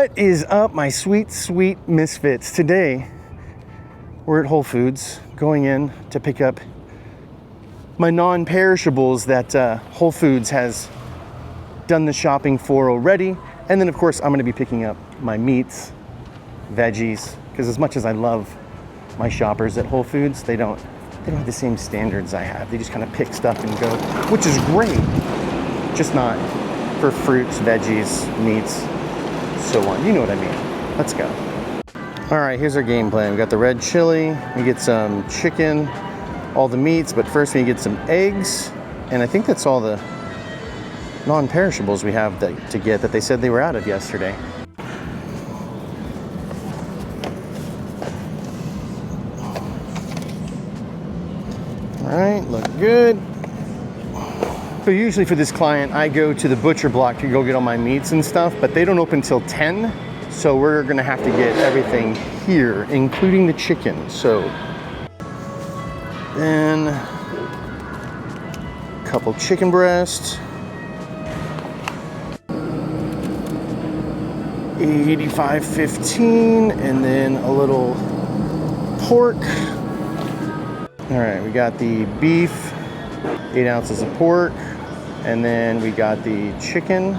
What is up, my sweet, sweet misfits? Today, we're at Whole Foods, going in to pick up my non-perishables that Whole Foods has done the shopping for already. And then, of course, I'm gonna be picking up my meats, veggies, because as much as I love my shoppers at Whole Foods, they don't have the same standards I have. They just kind of pick stuff and go, which is great, just not for fruits, veggies, meats, so on. You know what I mean. Let's go. All right, here's our game plan. We got the red chili, we get some chicken, all the meats, but first we get some eggs, and I think that's all the non-perishables we have to get that they said they were out of yesterday. All right, look good. So usually for this client, I go to the butcher block to go get all my meats and stuff, but they don't open till 10. So we're gonna have to get everything here, including the chicken. So then a couple chicken breasts, 85.15, and then a little pork. All right, we got the beef, 8 ounces of pork, and then we got the chicken.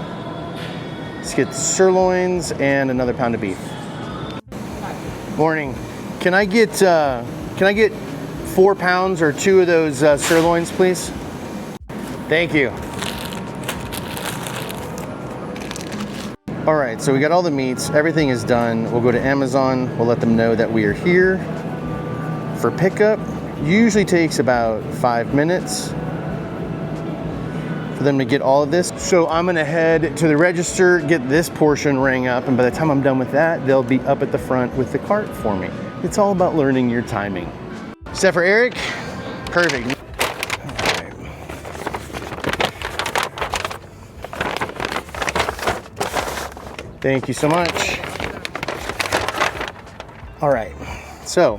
Let's get the sirloins and another pound of beef. Morning. Can I get 4 pounds or 2 of those sirloins, please? Thank you. All right, so we got all the meats. Everything is done. We'll go to Amazon. We'll let them know that we are here for pickup. Usually takes about 5 minutes for them to get all of this. So I'm gonna head to the register, get this portion rang up, and by the time I'm done with that, they'll be up at the front with the cart for me. It's all about learning your timing. Is that for Eric? Perfect. All right. Thank you so much. All right, so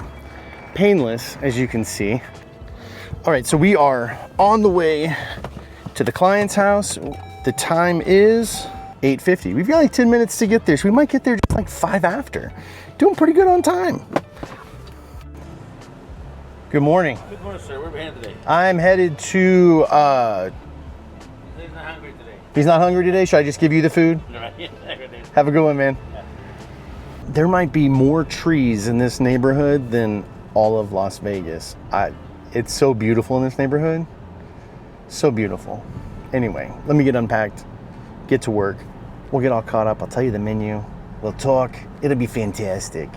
painless, as you can see. All right, so we are on the way to the client's house. The time is 8:50. We've got like 10 minutes to get there, so we might get there just like 5 after. Doing pretty good on time. Good morning. Good morning, sir. Where are we headed today? I'm headed to, He's not hungry today. he's not hungry today? Should I just give you the food? Have a good one, man. Yeah. There might be more trees in this neighborhood than all of Las Vegas. It's so beautiful in this neighborhood. So beautiful. Anyway, let me get unpacked, get to work. We'll get all caught up. I'll tell you the menu. We'll talk. It'll be fantastic.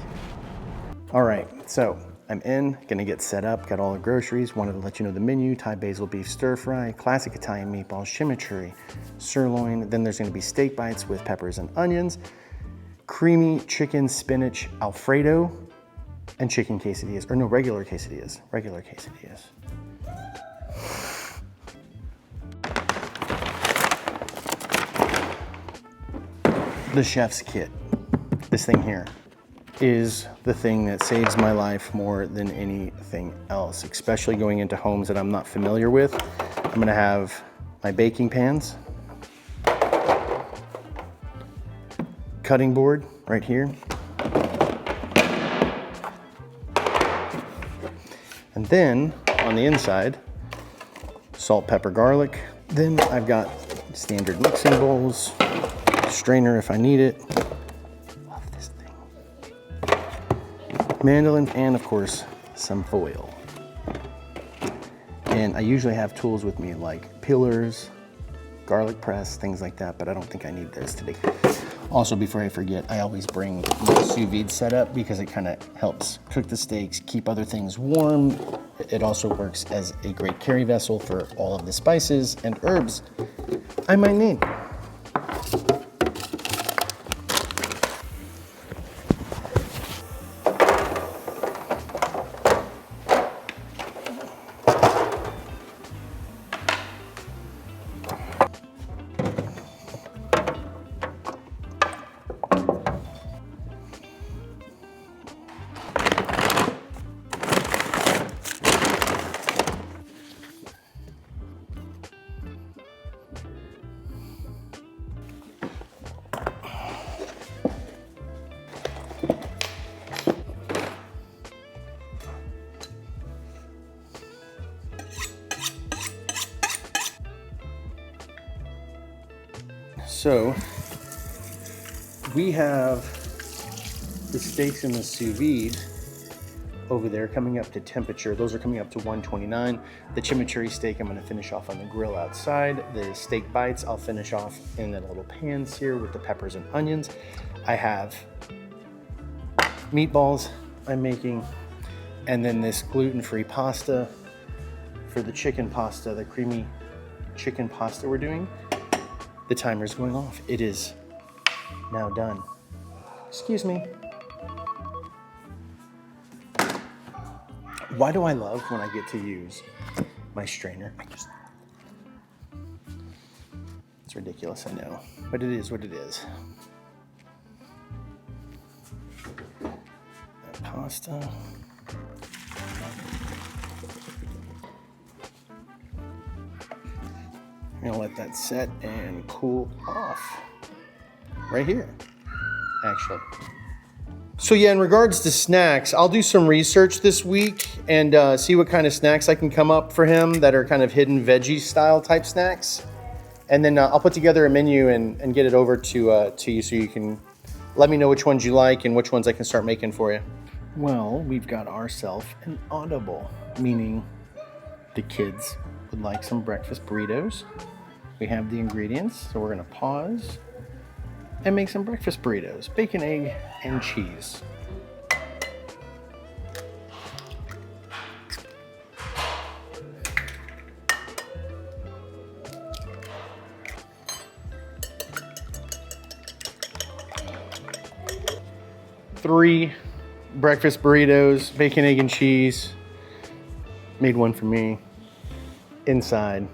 All right, so I'm gonna get set up, got all the groceries. Wanted to let you know the menu: Thai basil beef stir fry, classic Italian meatballs, chimichurri, sirloin. Then there's gonna be steak bites with peppers and onions, creamy chicken spinach Alfredo, and chicken quesadillas, or no, regular quesadillas. The chef's kit, this thing here, is the thing that saves my life more than anything else, especially going into homes that I'm not familiar with. I'm gonna have my baking pans, cutting board right here, and then on the inside, salt, pepper, garlic. Then I've got standard mixing bowls, strainer if I need it. Love this thing. Mandolin, and of course, some foil. And I usually have tools with me like peelers, garlic press, things like that, but I don't think I need those today. Also, before I forget, I always bring my sous vide setup because it kind of helps cook the steaks, keep other things warm. It also works as a great carry vessel for all of the spices and herbs I might need. So we have the steaks in the sous vide over there coming up to temperature. Those are coming up to 129. The chimichurri steak I'm gonna finish off on the grill outside. The steak bites I'll finish off in the little pans here with the peppers and onions. I have meatballs I'm making, and then this gluten-free pasta for the chicken pasta, the creamy chicken pasta we're doing. The timer's going off. It is now done. Excuse me. Why do I love when I get to use my strainer? It's ridiculous, I know, but it is what it is. That pasta. I'm gonna let that set and cool off right here, actually. So yeah, in regards to snacks, I'll do some research this week and see what kind of snacks I can come up for him that are kind of hidden veggie style type snacks. And then I'll put together a menu and get it over to you so you can let me know which ones you like and which ones I can start making for you. Well, we've got ourselves an audible, meaning the kids would like some breakfast burritos. We have the ingredients, so we're gonna pause and make some breakfast burritos, bacon, egg, and cheese. Three breakfast burritos, bacon, egg, and cheese. Made one for me. Inside,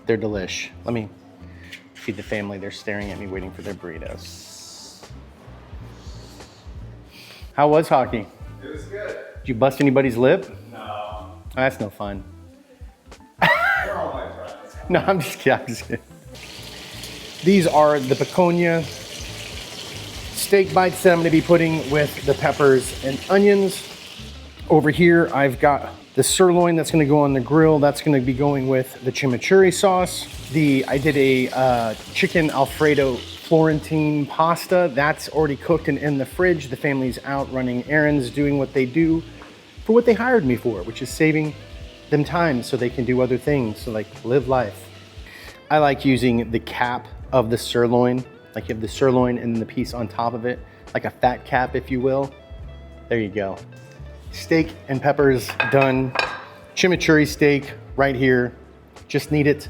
they're delish. Let me feed the family. They're staring at me waiting for their burritos. How was hockey? It was good. Did you bust anybody's lip? No. Oh, that's no fun. They're all my friends. No, I'm just kidding. These are the piconia steak bites that I'm gonna be putting with the peppers and onions. Over here, I've got the sirloin that's gonna go on the grill. That's gonna be going with the chimichurri sauce. I did a chicken Alfredo Florentine pasta. That's already cooked and in the fridge. The family's out running errands, doing what they do for what they hired me for, which is saving them time so they can do other things, so like live life. I like using the cap of the sirloin. Like you have the sirloin and the piece on top of it, like a fat cap, if you will. There you go. Steak and peppers done. Chimichurri steak right here. Just need it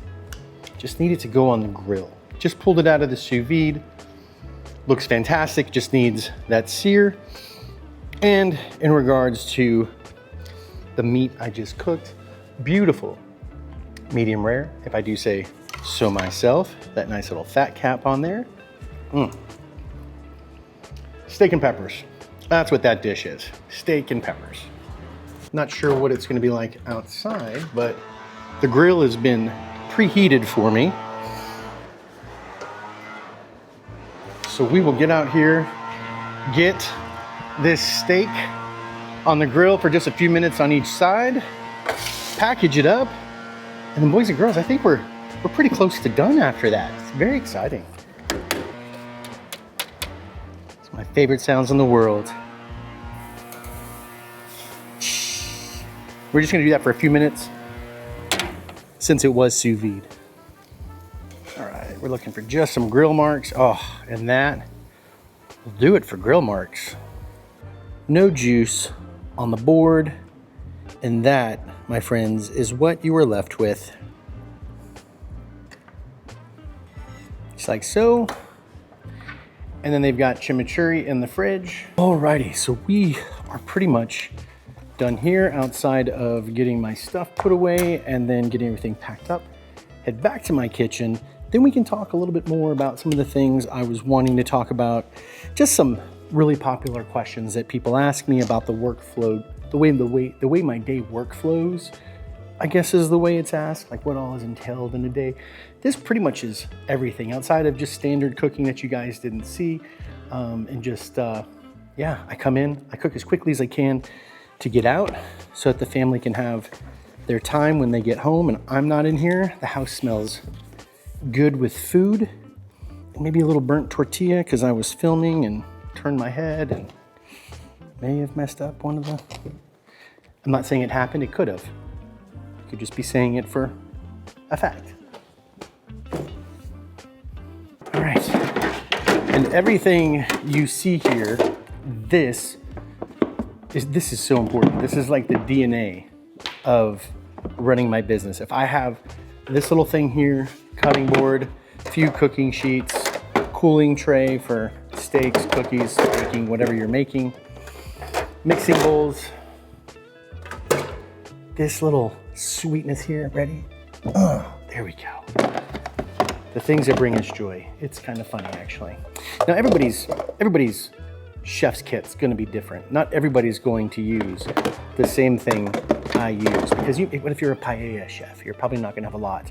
to go on the grill. Just pulled it out of the sous vide. Looks fantastic, just needs that sear. And in regards to the meat I just cooked, beautiful. Medium rare, if I do say so myself. That nice little fat cap on there. Steak and peppers. That's what that dish is. Steak and peppers. Not sure what it's gonna be like outside, but the grill has been preheated for me. So we will get out here, get this steak on the grill for just a few minutes on each side, package it up, and then boys and girls, I think we're pretty close to done after that. It's very exciting. It's my favorite sounds in the world. We're just gonna do that for a few minutes since it was sous vide. All right, we're looking for just some grill marks. Oh, and that will do it for grill marks. No juice on the board. And that, my friends, is what you are left with. Just like so. And then they've got chimichurri in the fridge. Alrighty, so we are pretty much done here outside of getting my stuff put away and then getting everything packed up. Head back to my kitchen. Then we can talk a little bit more about some of the things I was wanting to talk about. Just some really popular questions that people ask me about the workflow, the way my day workflows, I guess is the way it's asked, like what all is entailed in a day. This pretty much is everything outside of just standard cooking that you guys didn't see. Yeah, I come in, I cook as quickly as I can to get out so that the family can have their time when they get home and I'm not in here. The house smells good with food. maybe a little burnt tortilla because I was filming and turned my head and may have messed up one of the... I'm not saying it happened, it could have. I could just be saying it for a fact. All right. And everything you see here, this is so important. This is like the DNA of running my business. If I have this little thing here, cutting board, few cooking sheets, cooling tray for steaks, cookies, baking, whatever you're making, mixing bowls, this little sweetness here, ready? There we go. The things that bring us joy. It's kind of funny, actually. Now, everybody's chef's kit's gonna be different. Not everybody's going to use the same thing I use, because what if you're a paella chef? You're probably not gonna have a lot.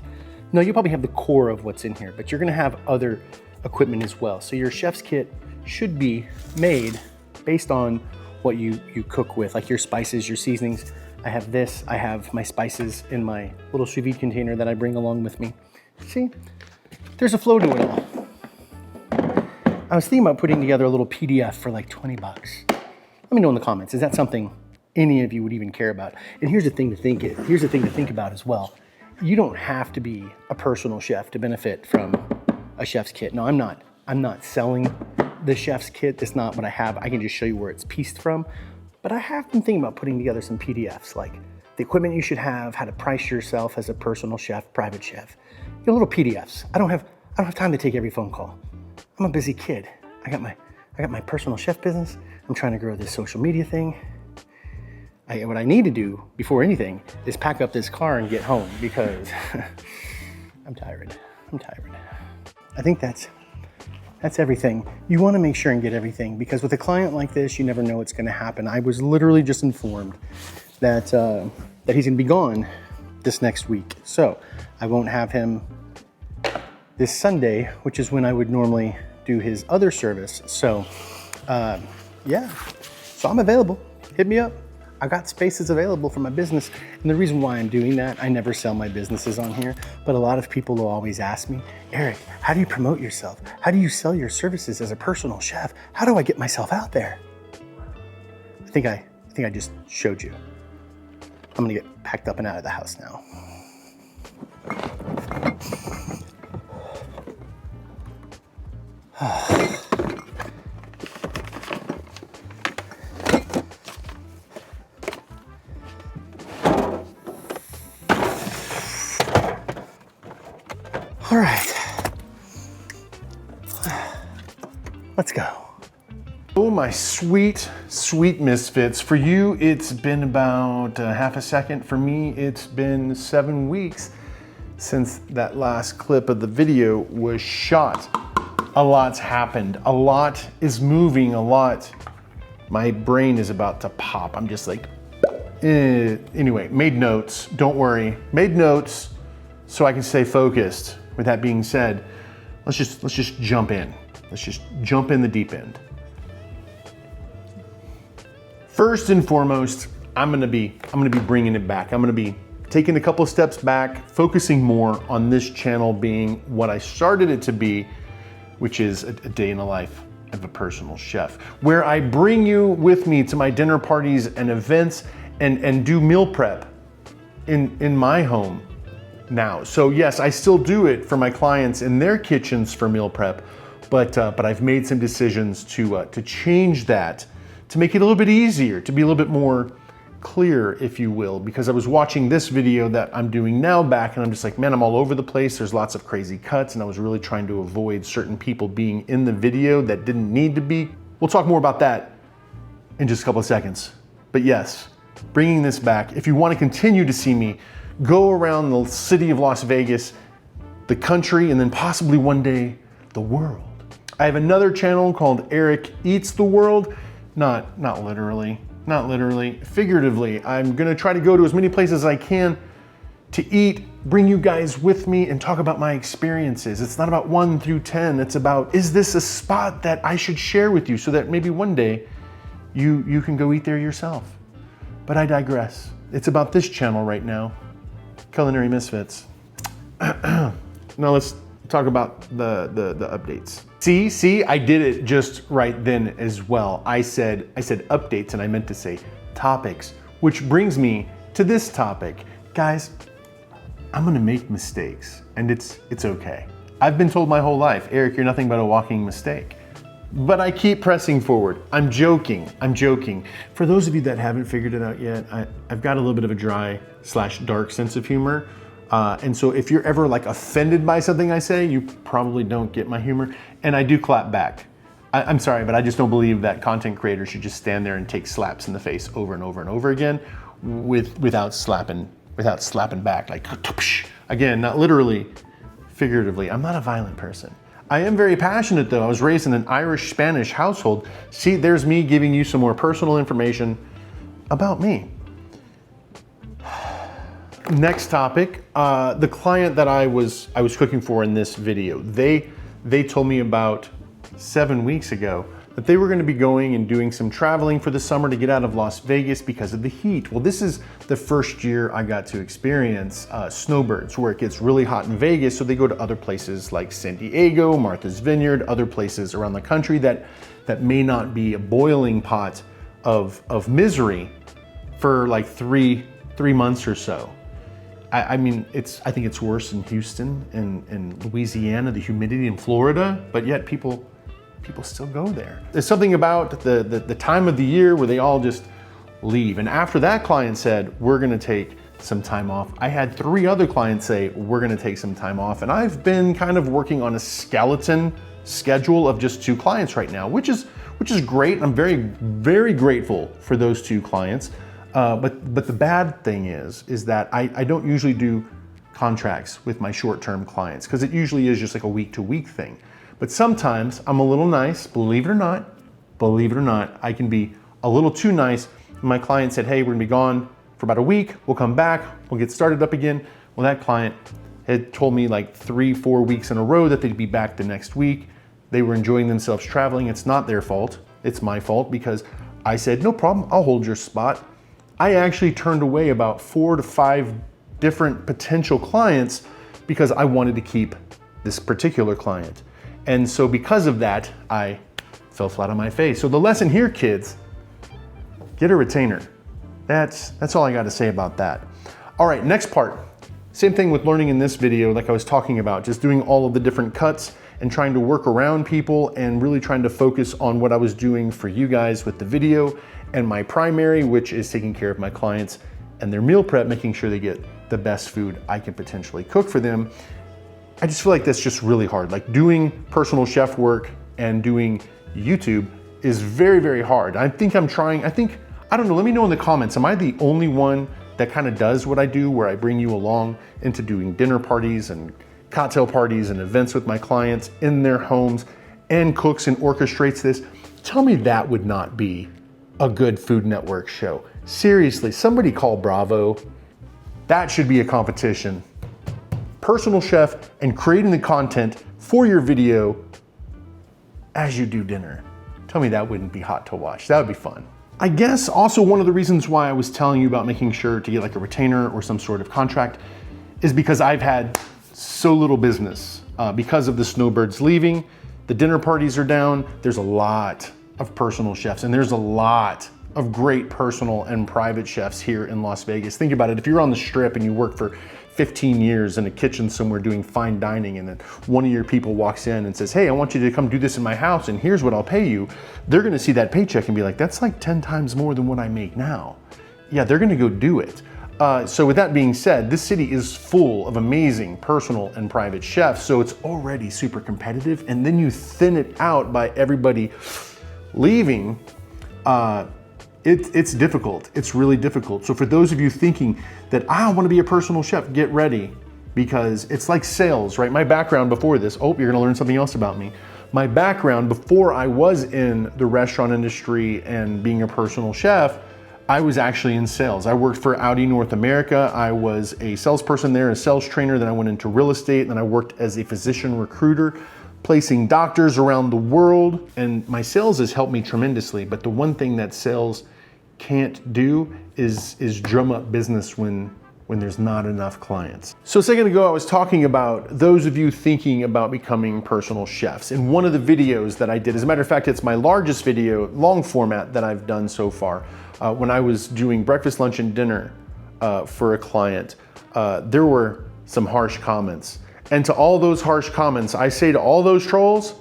No, you probably have the core of what's in here, but you're gonna have other equipment as well. So your chef's kit should be made based on what you cook with, like your spices, your seasonings. I have this, I have my spices in my little sous vide container that I bring along with me. See, there's a flow to it all. I was thinking about putting together a little PDF for like 20 bucks. Let me know in the comments, is that something any of you would even care about? And here's the thing to think about as well. You don't have to be a personal chef to benefit from a chef's kit. No, I'm not selling the chef's kit. It's not what I have. I can just show you where it's pieced from. But I have been thinking about putting together some PDFs, like the equipment you should have, how to price yourself as a personal chef, private chef. You know, little PDFs. I don't have time to take every phone call. I'm a busy kid. I got my personal chef business. I'm trying to grow this social media thing. What I need to do before anything is pack up this car and get home, because I'm tired. I think that's everything. You want to make sure and get everything, because with a client like this, you never know what's going to happen. I was literally just informed that he's going to be gone this next week. So I won't have him this Sunday, which is when I would normally do his other service. So yeah, so I'm available. Hit me up. I got spaces available for my business. And the reason why I'm doing that, I never sell my businesses on here, but a lot of people will always ask me, Eric, how do you promote yourself? How do you sell your services as a personal chef? How do I get myself out there? I think I just showed you. I'm gonna get packed up and out of the house now. All right, let's go. Oh, my sweet, sweet Misfits. For you, it's been about half a second. For me, it's been 7 weeks since that last clip of the video was shot. A lot's happened. A lot is moving, a lot. My brain is about to pop. I'm just like, Anyway, made notes, don't worry. Made notes so I can stay focused. With that being said, let's just jump in. Let's just jump in the deep end. First and foremost, I'm gonna be bringing it back. I'm gonna be taking a couple steps back, focusing more on this channel being what I started it to be, which is a day in the life of a personal chef, where I bring you with me to my dinner parties and events and do meal prep in my home now. So yes, I still do it for my clients in their kitchens for meal prep, but I've made some decisions to change that, to make it a little bit easier, to be a little bit more clear, if you will, because I was watching this video that I'm doing now back and I'm just like, man, I'm all over the place. There's lots of crazy cuts and I was really trying to avoid certain people being in the video that didn't need to be. We'll talk more about that in just a couple of seconds. But yes, bringing this back. If you want to continue to see me go around the city of Las Vegas, the country, and then possibly one day the world, I have another channel called Eric Eats the World. Not literally, figuratively. I'm gonna try to go to as many places as I can to eat, bring you guys with me and talk about my experiences. It's not about 1 through 10, it's about, is this a spot that I should share with you so that maybe one day you can go eat there yourself. But I digress. It's about this channel right now, Culinary Misfits. Now let's talk about the updates. See, I did it just right then as well. I said updates and I meant to say topics, which brings me to this topic. Guys, I'm gonna make mistakes and it's okay. I've been told my whole life, Eric, you're nothing but a walking mistake. But I keep pressing forward. I'm joking. For those of you that haven't figured it out yet, I've got a little bit of a dry/dark sense of humor. And so if you're ever like offended by something I say, you probably don't get my humor. And I do clap back. I'm sorry, but I just don't believe that content creators should just stand there and take slaps in the face over and over and over again without slapping back. Like, again, not literally, figuratively. I'm not a violent person. I am very passionate though. I was raised in an Irish-Spanish household. See, there's me giving you some more personal information about me. Next topic, the client that I was cooking for in this video, they told me about 7 weeks ago that they were going to be going and doing some traveling for the summer to get out of Las Vegas because of the heat. Well, this is the first year I got to experience Snowbirds, where it gets really hot in Vegas, so they go to other places like San Diego, Martha's Vineyard, other places around the country that may not be a boiling pot of misery for like three months or so. I mean, I think it's worse in Houston and Louisiana, the humidity in Florida, but yet people still go there. There's something about the time of the year where they all just leave. And after that client said, we're gonna take some time off, I had 3 other clients say, we're gonna take some time off. And I've been kind of working on a skeleton schedule of just 2 clients right now, which is great. I'm very, very grateful for those 2 clients. But the bad thing is that I don't usually do contracts with my short-term clients because it usually is just like a week-to-week thing. But sometimes I'm a little nice, believe it or not, I can be a little too nice. My client said, hey, we're gonna be gone for about a week. We'll come back, we'll get started up again. Well, that client had told me like 3-4 weeks in a row that they'd be back the next week. They were enjoying themselves traveling. It's not their fault, it's my fault because I said, no problem, I'll hold your spot. I actually turned away about 4 to 5 different potential clients because I wanted to keep this particular client. And so because of that, I fell flat on my face. So the lesson here, kids, get a retainer. That's all I got to say about that. All right, next part. Same thing with learning in this video, like I was talking about, just doing all of the different cuts and trying to work around people and really trying to focus on what I was doing for you guys with the video and my primary, which is taking care of my clients and their meal prep, making sure they get the best food I can potentially cook for them. I just feel like that's just really hard. Like doing personal chef work and doing YouTube is very, very hard. I think I'm trying, I don't know, let me know in the comments, am I the only one that kind of does what I do, where I bring you along into doing dinner parties and cocktail parties and events with my clients in their homes and cooks and orchestrates this? Tell me that would not be a good Food Network show. Seriously, somebody call Bravo. That should be a competition. Personal chef and creating the content for your video as you do dinner. Tell me that wouldn't be hot to watch. That would be fun. I guess also one of the reasons why I was telling you about making sure to get like a retainer or some sort of contract is because I've had so little business because of the Snowbirds leaving. The dinner parties are down. There's a lot of personal chefs and there's a lot of great personal and private chefs here in Las Vegas. Think about it. If you're on the Strip and you work for 15 years in a kitchen somewhere doing fine dining, and then one of your people walks in and says, hey, I want you to come do this in my house and here's what I'll pay you, they're gonna see that paycheck and be like, that's like 10 times more than what I make now. Yeah, they're gonna go do it. So with that being said, this city is full of amazing personal and private chefs, so it's already super competitive, and then you thin it out by everybody leaving. It's difficult. It's really difficult. So for those of you thinking that I want to be a personal chef, get ready, because it's like sales, right? My background before this, oh, you're gonna learn something else about me. My background before I was in the restaurant industry and being a personal chef, I was actually in sales. I worked for Audi North America. I was a salesperson there, a sales trainer. Then I went into real estate, and then I worked as a physician recruiter, placing doctors around the world. And my sales has helped me tremendously. But the one thing that sales can't do is drum up business when when there's not enough clients. So a second ago, I was talking about those of you thinking about becoming personal chefs. In one of the videos that I did, as a matter of fact, it's my largest video, long format that I've done so far. When I was doing breakfast, lunch, and dinner for a client, there were some harsh comments. And to all those harsh comments, I say to all those trolls,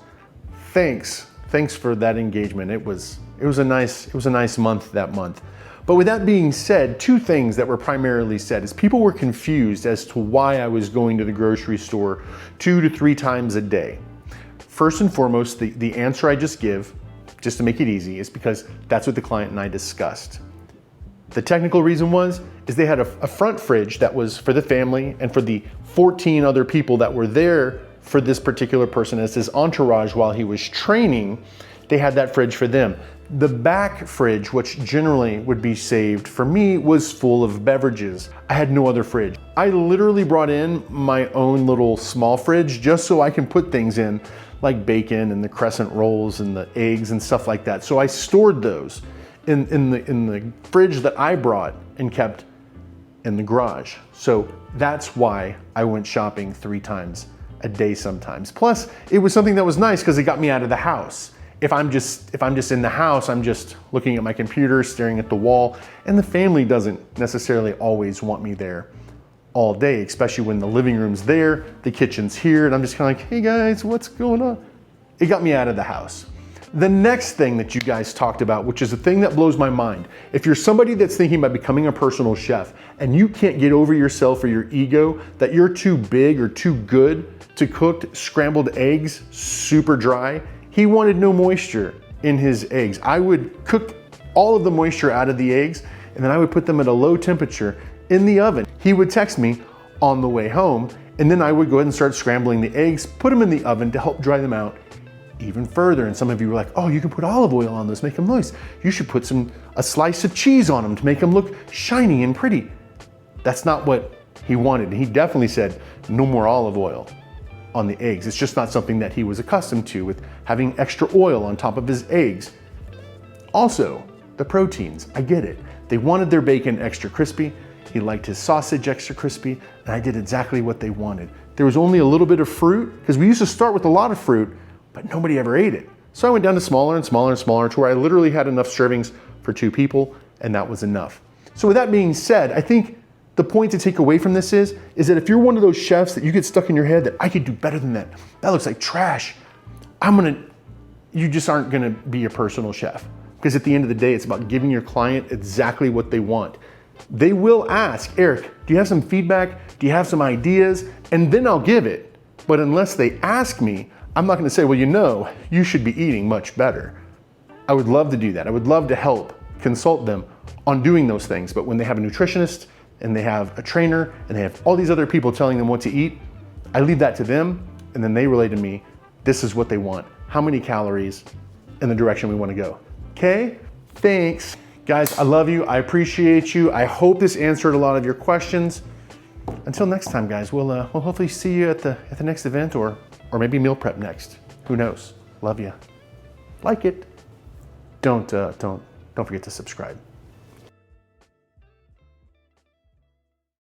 thanks for that engagement. It was a nice month that month. But with that being said, two things that were primarily said is people were confused as to why I was going to the grocery store 2 to 3 times a day. First and foremost, the answer I just give, just to make it easy, is because that's what the client and I discussed. The technical reason is they had a front fridge that was for the family and for the 14 other people that were there for this particular person as his entourage while he was training. They had that fridge for them. The back fridge, which generally would be saved for me, was full of beverages. I had no other fridge. I literally brought in my own little small fridge just so I can put things in like bacon and the crescent rolls and the eggs and stuff like that. So I stored those in the fridge that I brought and kept in the garage. So that's why I went shopping 3 times a day sometimes. Plus, it was something that was nice because it got me out of the house. If I'm just in the house, I'm just looking at my computer, staring at the wall, and the family doesn't necessarily always want me there all day, especially when the living room's there, the kitchen's here, and I'm just kind of like, hey guys, what's going on? It got me out of the house. The next thing that you guys talked about, which is a thing that blows my mind, if you're somebody that's thinking about becoming a personal chef and you can't get over yourself or your ego that you're too big or too good to cook scrambled eggs super dry, he wanted no moisture in his eggs. I would cook all of the moisture out of the eggs and then I would put them at a low temperature in the oven. He would text me on the way home and then I would go ahead and start scrambling the eggs, put them in the oven to help dry them out even further. And some of you were like, oh, you can put olive oil on those, make them moist. You should put a slice of cheese on them to make them look shiny and pretty. That's not what he wanted. He definitely said no more olive oil on the eggs. It's just not something that he was accustomed to with having extra oil on top of his eggs. Also, the proteins, I get it. They wanted their bacon extra crispy. He liked his sausage extra crispy, and I did exactly what they wanted. There was only a little bit of fruit, because we used to start with a lot of fruit, but nobody ever ate it. So I went down to smaller and smaller and smaller to where I literally had enough servings for 2 people, and that was enough. So with that being said, I think the point to take away from this is that if you're one of those chefs that you get stuck in your head that I could do better than that, that looks like trash, you just aren't gonna be a personal chef. Because at the end of the day, it's about giving your client exactly what they want. They will ask, Eric, do you have some feedback? Do you have some ideas? And then I'll give it. But unless they ask me, I'm not gonna say, well, you should be eating much better. I would love to do that. I would love to help consult them on doing those things. But when they have a nutritionist and they have a trainer and they have all these other people telling them what to eat, I leave that to them and then they relay to me, this is what they want, how many calories, in the direction we wanna go. Okay, thanks. Guys, I love you, I appreciate you. I hope this answered a lot of your questions. Until next time, guys, we'll hopefully see you at the next event or maybe meal prep next. Who knows? Love you. Like it. Don't forget to subscribe.